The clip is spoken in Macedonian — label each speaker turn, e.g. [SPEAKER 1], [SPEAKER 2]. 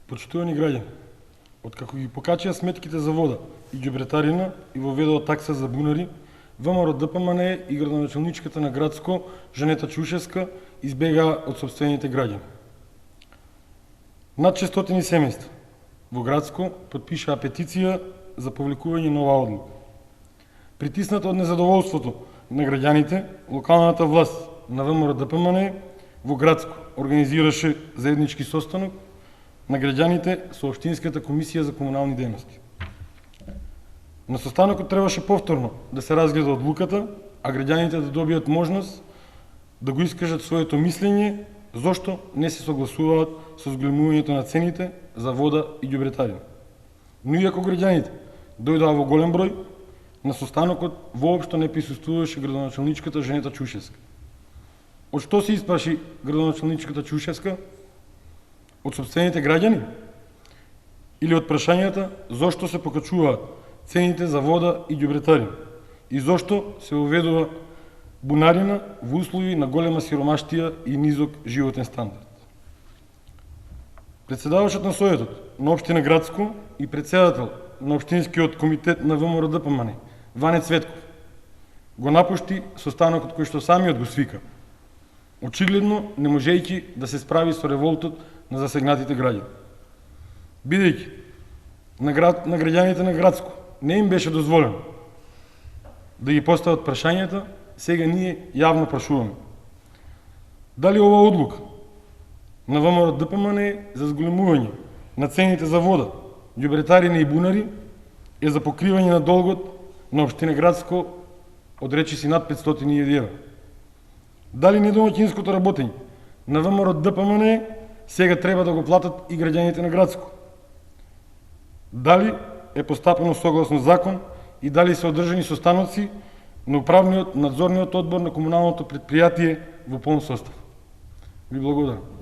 [SPEAKER 1] Почитувани граѓани, откако ги покачија сметките за вода и ѓубретарина и воведоа такса за бунари, ВМРО ДПМН и градоначалничката на Градско, Жанета Чаушевска, избегаа од сопствените граѓани. Над 600 семејства во Градско потпишаа петиција за повлекување на оваа одлука. Притисната од незадоволството на граѓаните, локалната власт на ВМРО ДПМН во Градско организираше заеднички состанок на граѓаните со Општинската комисија за комунални дејности. На состанокот требаше повторно да се разгледа одлуката, а граѓаните да добијат можност да го искажат своето мислење зошто не се согласуваат со зголемувањето на цените за вода и ѓубретарина. Но иако граѓаните дојдоа во голем број, на состанокот воопшто не присуствуваше градоначалничката Жанета Чаушевска. Од што се испраши градоначалничката Чаушевска? Од сопствените граѓани? Или од прашањата зошто се покачуваат цените за вода и ѓубретарина? И зошто се уведува бунарина во услови на голема сиромаштија и низок животен стандард? Председавачот на Советот на Општина Градско и председател на Општинскиот комитет на ВМРО ДПМН, Ване Цветков, го напушти состанокот кој што самиот го свика, очигледно не можејќи да се справи со револтот на засегнатите граѓани. Бидејќи на граѓаните на Градско не им беше дозволено да ги постават прашањата, сега ние јавно прашуваме. Дали ова одлука на ВМРО ДПМН за зголемување на цените за вода, ѓубретарина и бунари е за покривање на долгот на Општина Градско од речиси над 500.000 евра? Дали недомаќинското работење на ВМРО ДПМН сега треба да го платат и граѓаните на Градско? Дали е постапено согласно закон и дали се одржани состаноци на управниот надзорниот одбор на комуналното претпријатие во полн состав? Ви благодарам.